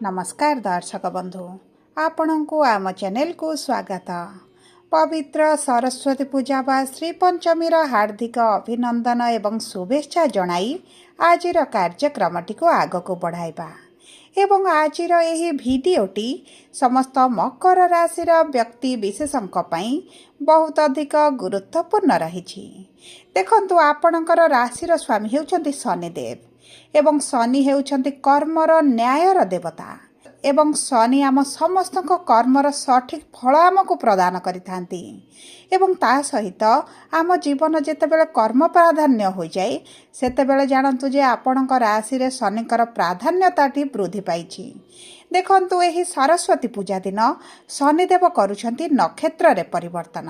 नमस्कार दर्शक बंधु आपण को आम चैनल को स्वागत। पवित्र सरस्वती पूजा बा श्री पंचमी हार्दिक अभिनंदन एवं शुभेच्छा जणाई आजिर कार्यक्रमटी को आग को बढ़ाइबा एवं आजिर यही भिडियोटी समस्त मकर राशि व्यक्ति विशेषों बहुत अधिक गुरुत्वपूर्ण रही। देखंतु आपणकर राशि स्वामी होउछन्ति शनिदेव एवं शनि हेउछन्ति कर्मर न्यायर देवता एवं शनि आम समस्त कर्मर सठिक फल आमको प्रदान करिथांती एवं ता सहित आम जीवन जेतेबेले कर्म प्राधान्य हो जाए सेतेबेले जानतु जे आपणक राशि रे शनिकर प्राधान्यताटी वृद्धि पाइछि। देखंतु एही सरस्वती पूजा दिन शनिदेव करुछन्ति नक्षत्र रे परिवर्तन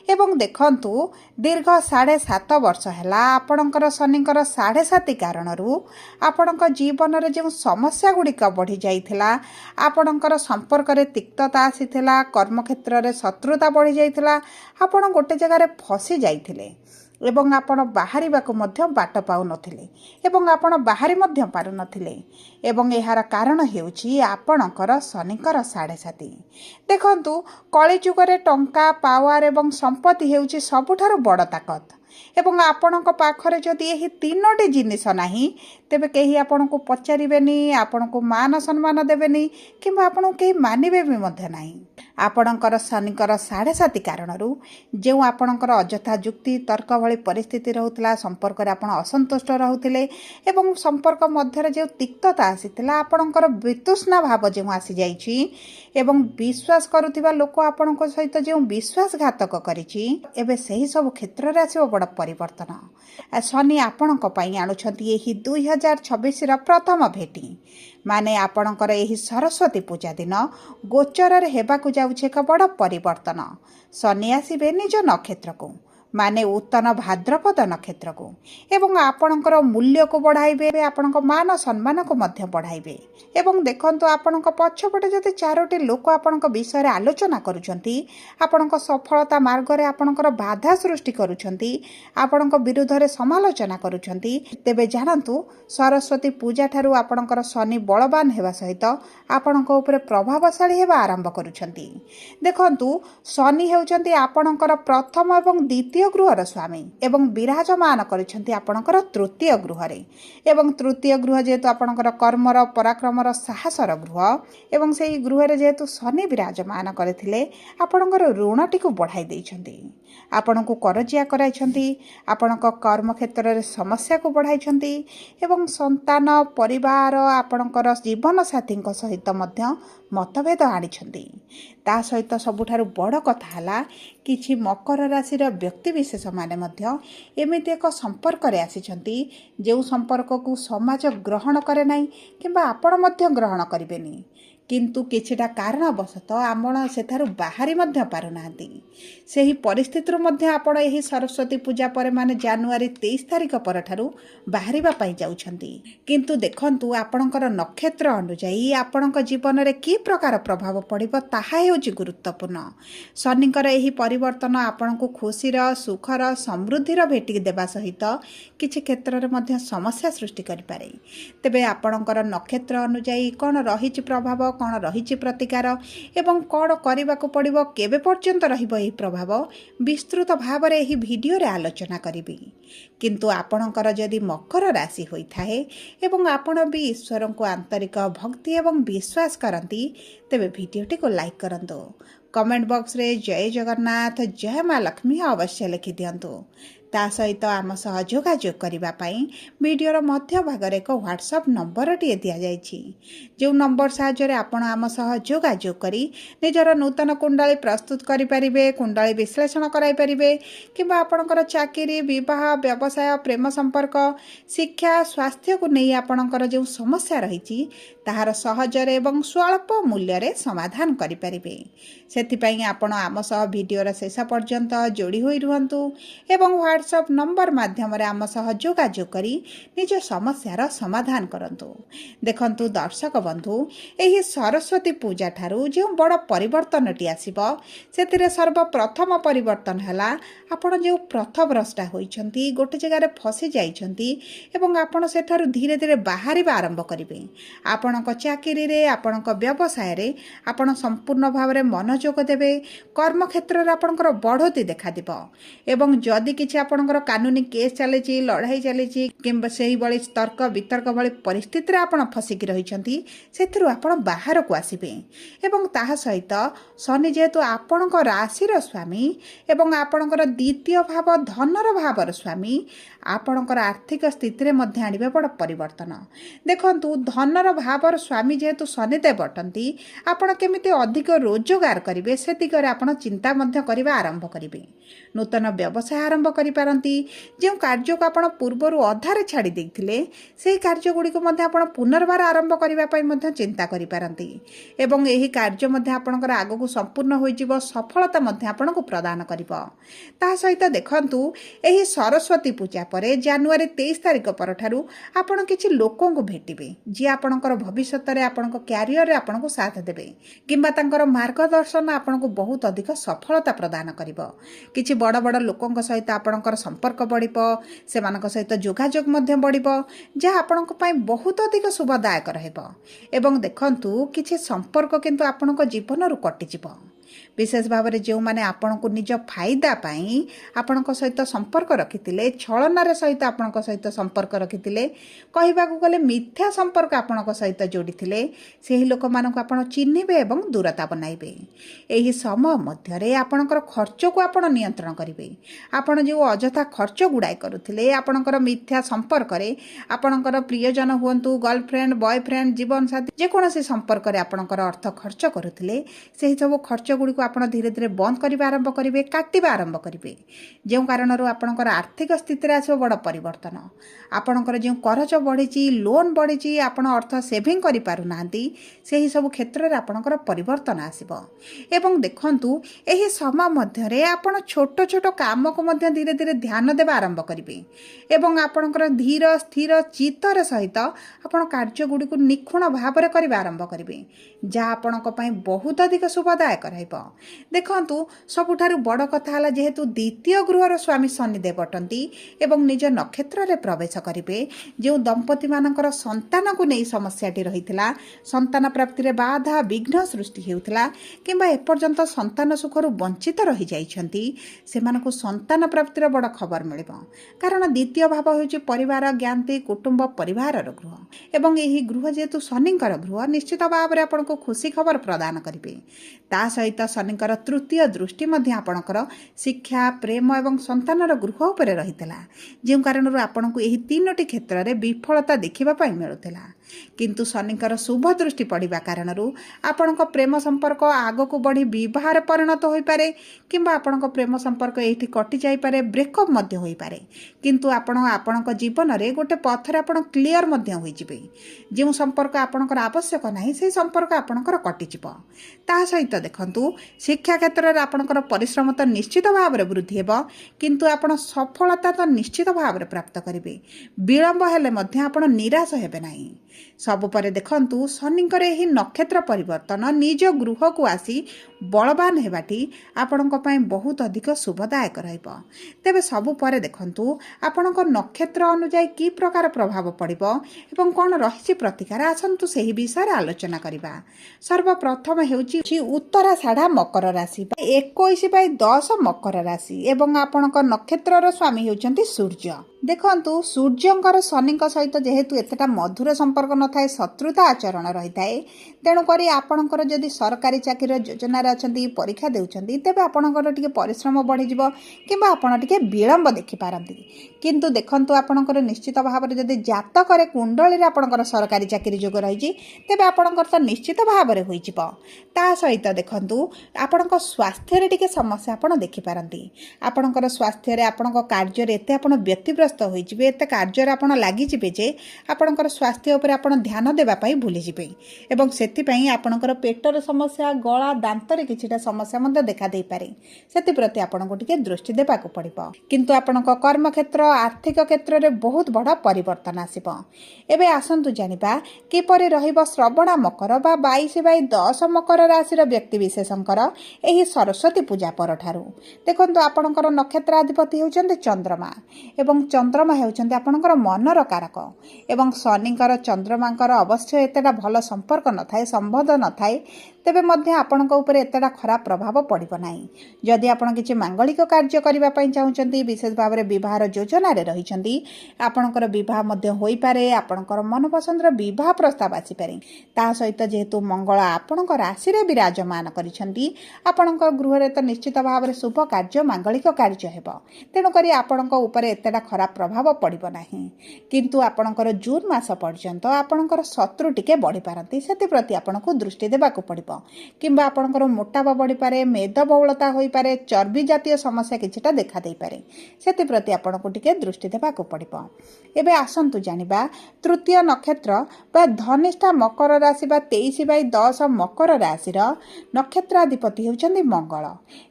एवं देखंतु दीर्घ 7.5 वर्ष हैला आपणकर शनिकर 7.5 कारणरू आपणक जीवन रे जो समस्या गुड़िक बढ़ी जाइथिला, आपणकर संपर्क रे तिक्तता आसीथिला, कर्म क्षेत्र रे शत्रुता बढ़ी जाइथिला, आपण गोटे जगह रे फसी जाइथिले एवं आपण बाहरिबाकू मध्य बाट पाउ नथिले एवं आपण बाहरी मध्य पारु नथिले एवं एहार कारण हेउछि आपणकर शनिकर 7.5। देखंतु कली जुगरे टंका पावर एवं संपत्ति हेउछि सबुठारु बड़ ताकत एवं आपणक पाखरे जदि एही तीनोटी जिनिस नाही तेबे केही आपणको पचारिबेनी, आपणको मान सम्मान देबेनी किंबा आपणको केही मानिबे भी मध्य नाही। आपणकर शनिकर 7.5 कारणरू जो आपणकर अजथा जुक्ति तर्क भली परिस्थिति रहउतला, संपर्क रे आपण असंतुष्ट रहउतिले एवं संपर्क मध्य रे जो तिक्तता आसीतला, आपणकर वितृष्णा भाव जो आसी जाइछि एवं विश्वास करुथिबा लोक आपणको सहित जो विश्वासघातक करिछि एबे सही सब क्षेत्र रे आसीबो बड़ परिवर्तन। शनि आपणक पई आणुछन्ति एही 2026 रा प्रथम भेटी माने आपणकर एही सरस्वती पूजा दिन गोचर रे हेबाकू जाउछि एक बड़ परिवर्तन। शनि आसीबे निज नक्षत्र को माने उत्तन भाद्रपद नक्षत्र को एवं आपणकर मूल्य को बढ़ाइबे, आपणक मान सम्मान को मध्य बढ़ाइबे एवं देखंतु आपणक पछपटे जदि 4टी लोक आपणक विषय रे आलोचना करूछन्ति, आपणक सफलता मार्ग रे आपणकर बाधा सृष्टि करूछन्ति, आपणक विरुद्ध रे समालोचना करूछन्ति, तेबे जानन्तु सरस्वती पूजा ठारू आपणकर शनि बलवान हेबा सहित आपणक उपरे प्रभावशाली हेबा आरंभ करूछन्ति। देखंतु शनि हेउछन्ति आपणकर प्रथम एवं द्वितीय गृहर स्वामी एवं विराजमान करिछन्ति आपणकर तृतीय गृह रे एवं तृतीय गृह जेतु आपणकर कर्मर पराक्रमर साहसर गृह एवं सेही गृह रे जेतु शनि विराजमान करथिले आपणकर ऋणटी को बढ़ाई दैछन्ति, आपणको करजिया कराइछन्ति, आपणक कर्म क्षेत्र रे समस्या को बढ़ाइछन्ति एवं संतान परिवार आपणकर जीवन साथी सहित मध्य मतभेद आनिछन्ति। ता सहित सबुठारु बड़ कथा हला किछि मकर राशि व्यक्ति विशेष माने मध्य एमिति एक संपर्क रे आसिछन्ति जो संपर्क को समाज ग्रहण करे नाही किंबा आपण मध्य ग्रहण करिबेनी, किंतु किछिटा कारणवशत आपण सेठारु बाहरी मध्य पारु नांती। सेही परिस्थिति मध्य आपण एही सरस्वती पूजा पर माने जनवरी 23 तारिख पर ठारु बाहरिबा पई जाउछन्ति, किंतु देखंतु आपणकर नक्षत्र अनुसार आपणक जीवन रे की प्रकार प्रभाव पड़िबो ताहा हेउछि गुरुत्वपूर्ण। शनिकर एही परिवर्तन आपणको खुशीर सुखर समृद्धिर भेटी देबा सहित किछि क्षेत्र रे मध्य समस्या सृष्टि करि पारे। तेबे आपणकर नक्षत्र अनुसार कोन रहिछि प्रभाव, कौन रही प्रतिकार एवं कौन करने को पड़ो केबे पर्यंत रहिबो एही प्रभाव विस्तृत भाव रे एही वीडियो रे आलोचना करिबी। किंतु आपणकर जदि मकर राशि होइथाए एवं आपण भी ईश्वर को आंतरिक भक्ति एवं विश्वास करती तेबे वीडियोटी को लाइक करंतु, कमेंट बॉक्स रे जय जगन्नाथ जय माँ लक्ष्मी अवश्य लिखि दियंतु। ता सहित आम सह जोगाजोग करिबा पई वीडियोर मध्य भाग रे एक व्हाट्सएप नंबर टी दिया जायछि, जो नंबर साहाय्य रे आपण आम सह जोगाजोग करी निजर नूतन कुंडली प्रस्तुत करि परिबे, कुंडली विश्लेषण कराई परिबे किंबा आपणकर चाकरी, विवाह, व्यवसाय, प्रेम संपर्क, शिक्षा, स्वास्थ्य को नहीं आपणकर जो समस्या रहिछि ताहार सहजर एवं स्वल्प मूल्य रे समाधान करि परिबे। सेथिपई आपण आम सह वीडियोर शेष पर्यंत जोड़ी होई रुहंतु एवं WhatsApp नंबर माध्यम आम सह जोगाजोग करी निज समस्यार समाधान करंतु। देखंतु दर्शक बंधु, एही सरस्वती पूजा ठारू जो बड़ परिवर्तनटी आसीबो सेतिरे सर्वप्रथम परिवर्तन हला आपण जो प्रथभ्रष्टा होइछंती गोटे जगार फसी जाइछंती एवं आपण सेठारु धीरे धीरे बाहरिबा आरंभ करिवे। आपणक चाकरी रे आपणक व्यवसाय रे आपण संपूर्ण भाव में मनोयोग देवे। कर्म क्षेत्र में आपणकर बढ़ोती देखा दिबो एवं जदि किछि आपणकर कानूनी केस चली लड़ाई चली किंबा सेही बळी तर्क वितर्क भली परिस्थिति रे आपण फसिकी रहिछंती सेथिरु आपण बाहर को आसीबे। एवं ताहा सहित शनि जेहेतु आपणक राशिर स्वामी एवं आपणकर द्वितीय भाव धनर भावर स्वामी आपणकर आर्थिक स्थिति रे मध्य आनिबे बड़ परिवर्तन। देखंतु धनर भावर स्वामी जेहेतु शनिदेव अटंती आपण केमिति अधिक रोजगार करिवे से दिगरे आपण चिंता मध्य करिबा आरंभ करिवे। नूतन व्यवसाय आरंभ करि पारंती। जो कार्य को आपण पूर्वरु अधारे छाड़ी देथिले सेही कार्य गुडी को मध्य आपण पुनर्बार आरंभ करिबा पई मध्य चिंता करि पारंती एवं एही कार्य मध्य आपणकर आगो संपूर्ण होई जीव सफलता मध्य आपण को प्रदान करिवो। ता सहित देखंतु एही सरस्वती पूजा परे जनवरी 23 तारिख परठारु आपण किछि लोकों को भेटिबे जे आपणकर भविष्यत रे आपणक कैरियर रे आपणको साथ देबे किंबा तांकर मार्गदर्शन आपणको बहुत अधिक सफलता प्रदान करिवो। किछि बड़ बड़ लोकों सहित आपणकर संपर्क बढ़िबो, सेमानक सहित जोगाजोग मध्य बढ़िबो जा आपणको पई बहुत अधिक शुभदायक रहइबो। एवं देखंतु किछि संपर्क किंतु आपणको जीवनरु कटि जिवो। विशेष भाव में जो मैंने आपण को निज फायदा पाई आपण सहित संपर्क रखिथिले छलनार सहित आपण सहित संपर्क रखिथिले कहबा को गले मिथ्या संपर्क आपण सहित जोड़ीथिले सेही लोक मानक आपण चिन्हिबे एवं दूरता बनाइबे। एही समय मध्य रे आपणकर खर्च को आपण नियंत्रण करिवे। आपण जो अजथा खर्च गुडाई करुथिले आपणकर मिथ्या संपर्क रे आपणकर प्रियजन हुंतु गर्लफ्रेंड बॉयफ्रेंड जीवन साथी जे कोनोसी संपर्क रे आपणकर अर्थ खर्च करुथिले सेही सब खर्च गुडी को आपण धीरे धीरे बंद करबा आरंभ करिवे, काटिबा आरंभ करिवे। जे कारणरू आपणकर आर्थिक स्थिति रे आसो बड़ परिवर्तन। आपणकर जे करज बढ़िची लोन बढ़िची आपण अर्थ सेविंग करि पारु नांती सेही सब क्षेत्र रे आपणकर परिवर्तन आसीबो। एवं देखंतु एही समय मध्य रे आपण छोट छोट काम को मध्य धीरे धीरे ध्यान देबा आरंभ करिवे एवं आपणकर धीर स्थिर चित्तर सहित आपण कार्य गुडी को निखुण भाव रे करबा आरंभ करिवे जा आपणक पई बहुत अधिक शुभदायक रहइबो। देखंतु सबुठारु बड़ कथा हला जेहेतु द्वितीय गृहर स्वामी शनिदेव अटंती एवं निज नक्षत्र रे प्रवेश करिवे। जो दंपति मानकर संतान को नहीं समस्याटी रहितला, संतान प्राप्ति रे बाधा विघ्न सृष्टि हेउतला किंबा एपर्यंत संतान सुखरु वंचित रहि जाइछंती सेमानकु संतान प्राप्तिर बड़ खबर मिलिबो। कारण द्वितीय भाव होउची परिवार ज्ञाति कुटुंब परिवार गृह एवं एही गृह जेहेतु शनिकर गृह निश्चित भाव रे आपनको खुशी खबर प्रदान करिवे। ता सहित शनिकर तृतीय दृष्टि मध्य आपणकर शिक्षा प्रेम एवं संतानर गृह उपरे रहितला जे कारणरू आपनको एही तीनोटी क्षेत्र रे विफलता देखिबा पई मिलुतला। किंतु शनिकर शुभ दृष्टि पड़िबा कारणरू आपणक प्रेम संपर्क आगको बढ़ी विवाह परिणत होई पारे किंबा आपणक प्रेम संपर्क एठी कटि जाई पारे, ब्रेकअप मध्य होई पारे। किंतु आपणक जीवन रे गोटे पथरे आपण क्लियर मध्य होई जिवे। जे संपर्क आपणकर आवश्यक नाही से संपर्क आपणकर कटि जिवो। ता सहित देखंतु शिक्षा क्षेत्र रे आपणकर परिश्रम तो निश्चित भाव रे वृद्धि हेबो किंतु आपण सफलता तो निश्चित भाव रे प्राप्त करिवे। विलंब हेले मध्य आपण निराश हेबे नाही। सब परे देखंतु शनिकर एही नक्षत्र परिवर्तन निज गृह को आसी बलवान हेबाटी आपणक पई बहुत अधिक शुभदायक रहइबो। तेबे सब परे देखंतु आपणक नक्षत्र अनुसार की प्रकार प्रभाव पड़िबो एवं कोन रहिछि प्रतिकार आसंतु सेही विषय रे आलोचना करिबा। सर्वप्रथम हेउछि उत्तराषाढ़ा मकर राशि 21/10 मकर राशि एवं आपणक नक्षत्रर स्वामी हेउचंती सूर्य। देखंतु सूर्यंकर शनिक सहित जेहेतु एतटा मधुर संपर्क न थाए शत्रुता आचरण रही थाए तेणु करी आपणकर जदि सरकारी चाकरी योजना अछंती परीक्षा देउछंती तेबे आपणकर टिके परिश्रम बढ़ी जिवो किंबा आपण टिके विलंब देखि पारंती। किंतु देखंतु आपणकर निश्चित भाव में जदि जातक रे कुंडली रे आपणकर सरकारी चाकरी जोग रही तेबे आपणकर तो निश्चित भाव में होई जिवो। ता सहित देखंतु आपणक स्वास्थ्य रे टिके समस्या आपण देखि पारंती। आपणकर स्वास्थ्य रे आपणक कार्य रे एते आपण व्यतिग्रस्त होई जिवे, एते कार्य रे आपण लागि जिवे जे आपणकर स्वास्थ्य ऊपर ଉପରେ ଆପଣ ଧ୍ୟାନ ଦେବା ପାଇଁ ଭୁଲିଯିବେ ଏବଂ ସେଥିପାଇଁ ଆପଣଙ୍କର ପେଟର ସମସ୍ୟା ଗଳା ଦାନ୍ତରେ କିଛିଟା ସମସ୍ୟା ମଧ୍ୟ ଦେଖାଦେଇପାରେ। ସେଥିପ୍ରତି ଆପଣଙ୍କୁ ଟିକେ ଦୃଷ୍ଟି ଦେବାକୁ ପଡ଼ିବ। କିନ୍ତୁ ଆପଣଙ୍କ କର୍ମକ୍ଷେତ୍ର ଆର୍ଥିକ କ୍ଷେତ୍ରରେ ବହୁତ ବଡ଼ ପରିବର୍ତ୍ତନ ଆସିବ। ଏବେ ଆସନ୍ତୁ ଜାଣିବା କିପରି ରହିବ ଶ୍ରବଣା ମକର ବା 22/10 ମକର ରାଶିର ବ୍ୟକ୍ତିବିଶେଷଙ୍କର ଏହି ସରସ୍ୱତୀ ପୂଜା ପରଠାରୁ। ଦେଖନ୍ତୁ ଆପଣଙ୍କର ନକ୍ଷତ୍ରାଧିପତି ହେଉଛନ୍ତି ଚନ୍ଦ୍ରମା ଏବଂ ଚନ୍ଦ୍ରମା ହେଉଛନ୍ତି ଆପଣଙ୍କର ମନର କାରକ ଏବଂ ଶନିଙ୍କର ଚନ୍ଦ୍ରମାଙ୍କର ଅବଶ୍ୟ ଏତେଟା ଭଲ ସମ୍ପର୍କ ନଥାଏ, ସମ୍ବନ୍ଧ ନଥାଏ, ତେବେ ମଧ୍ୟ ଆପଣଙ୍କ ଉପରେ ଏତେଟା ଖରାପ ପ୍ରଭାବ ପଡ଼ିବ ନାହିଁ। ଯଦି ଆପଣ କିଛି ମାଙ୍ଗଳିକ କାର୍ଯ୍ୟ କରିବା ପାଇଁ ଚାହୁଁଛନ୍ତି, ବିଶେଷ ଭାବରେ ବିବାହର ଯୋଜନାରେ ରହିଛନ୍ତି, ଆପଣଙ୍କର ବିବାହ ମଧ୍ୟ ହୋଇପାରେ, ଆପଣଙ୍କର ମନପସନ୍ଦର ବିବାହ ପ୍ରସ୍ତାବ ଆସିପାରେ। ତା ସହିତ ଯେହେତୁ ମଙ୍ଗଳ ଆପଣଙ୍କ ରାଶିରେ ବିରାଜମାନ କରିଛନ୍ତି, ଆପଣଙ୍କ ଗୃହରେ ତ ନିଶ୍ଚିତ ଭାବରେ ଶୁଭ କାର୍ଯ୍ୟ ମାଙ୍ଗଳିକ କାର୍ଯ୍ୟ ହେବ। ତେଣୁକରି ଆପଣଙ୍କ ଉପରେ ଏତେଟା ଖରାପ ପ୍ରଭାବ ପଡ଼ିବ ନାହିଁ। କିନ୍ତୁ ଆପଣଙ୍କର ଜୁନ୍ ମାସ ପର୍ଯ୍ୟନ୍ତ ଆପଣଙ୍କର ଶତ୍ରୁ ଟିକେ ବଢ଼ିପାରନ୍ତି, ସେଥିପ୍ରତି ଆପଣଙ୍କୁ ଦୃଷ୍ଟି ଦେବାକୁ ପଡ଼ିବ। କିମ୍ବା ଆପଣଙ୍କର ମୋଟାପ ବଢ଼ିପାରେ, ମେଦବହୁଳତା ହୋଇପାରେ, ଚର୍ବି ଜାତୀୟ ସମସ୍ୟା କିଛିଟା ଦେଖାଦେଇପାରେ। ସେଥିପ୍ରତି ଆପଣଙ୍କୁ ଟିକେ ଦୃଷ୍ଟି ଦେବାକୁ ପଡ଼ିବ। ଏବେ ଆସନ୍ତୁ ଜାଣିବା ତୃତୀୟ ନକ୍ଷତ୍ର ବା ଧନିଷ୍ଠା ମକର ରାଶି ବା 23/10 ମକର ରାଶିର ନକ୍ଷତ୍ରାଧିପତି ହେଉଛନ୍ତି ମଙ୍ଗଳ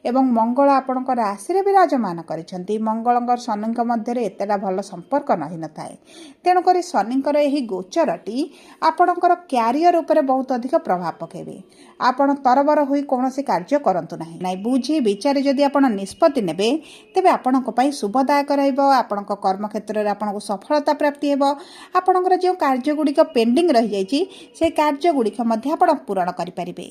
ଏବଂ ମଙ୍ଗଳ ଆପଣଙ୍କ ରାଶିରେ ବିରାଜମାନ କରିଛନ୍ତି। ମଙ୍ଗଳଙ୍କ ଶନିଙ୍କ ମଧ୍ୟରେ ଏତେଟା ଭଲ ସମ୍ପର୍କ ରହିନଥାଏ। ତେଣୁକରି ଶନିଙ୍କର ଏହି ଗୋଚରଟି ଆପଣଙ୍କର କ୍ୟାରିୟର ଉପରେ ବହୁତ ଅଧିକ ପ୍ରଭାବ ପକାଇବେ। ଆପଣ ତରବର ହୋଇ କୌଣସି କାର୍ଯ୍ୟ କରନ୍ତୁ ନାହିଁ। ବୁଝି ବିଚାରି ଯଦି ଆପଣ ନିଷ୍ପତ୍ତି ନେବେ, ତେବେ ଆପଣଙ୍କ ପାଇଁ ଶୁଭଦାୟକ ରହିବ। ଆପଣଙ୍କ କର୍ମକ୍ଷେତ୍ରରେ ଆପଣଙ୍କୁ ସଫଳତା ପ୍ରାପ୍ତି ହେବ। ଆପଣଙ୍କର ଯେଉଁ କାର୍ଯ୍ୟଗୁଡ଼ିକ ପେଣ୍ଡିଂ ରହିଯାଇଛି, ସେହି କାର୍ଯ୍ୟଗୁଡ଼ିକ ମଧ୍ୟ ଆପଣ ପୂରଣ କରିପାରିବେ।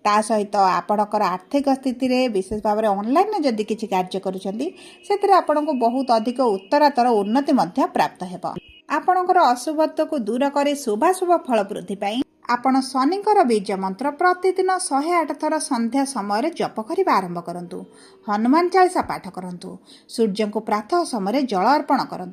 ତା ସହିତ ଆପଣଙ୍କର ଆର୍ଥିକ ସ୍ଥିତିରେ ବିଶେଷ ଭାବରେ ଅନଲାଇନ୍ରେ ଯଦି କିଛି କାର୍ଯ୍ୟ କରୁଛନ୍ତି, ସେଥିରେ ଆପଣଙ୍କୁ ବହୁତ ଅଧିକ ଉତ୍ତରାତର ଉନ୍ନତି ମଧ୍ୟ ପ୍ରାପ୍ତ ହେବ। ଆପଣଙ୍କର ଅଶୁଭତ୍ୱକୁ ଦୂର କରି ଶୁଭାଶୁଭ ଫଳ ବୃଦ୍ଧି ପାଇଁ ଆପଣ ଶନିଙ୍କର ବୀଜ ମନ୍ତ୍ର ପ୍ରତିଦିନ 108 ଥର ସନ୍ଧ୍ୟା ସମୟରେ ଜପ କରିବା ଆରମ୍ଭ କରନ୍ତୁ। ହନୁମାନ ଚାଳିସା ପାଠ କରନ୍ତୁ। ସୂର୍ଯ୍ୟଙ୍କୁ ପ୍ରାତଃ ସମୟରେ ଜଳ ଅର୍ପଣ କରନ୍ତୁ।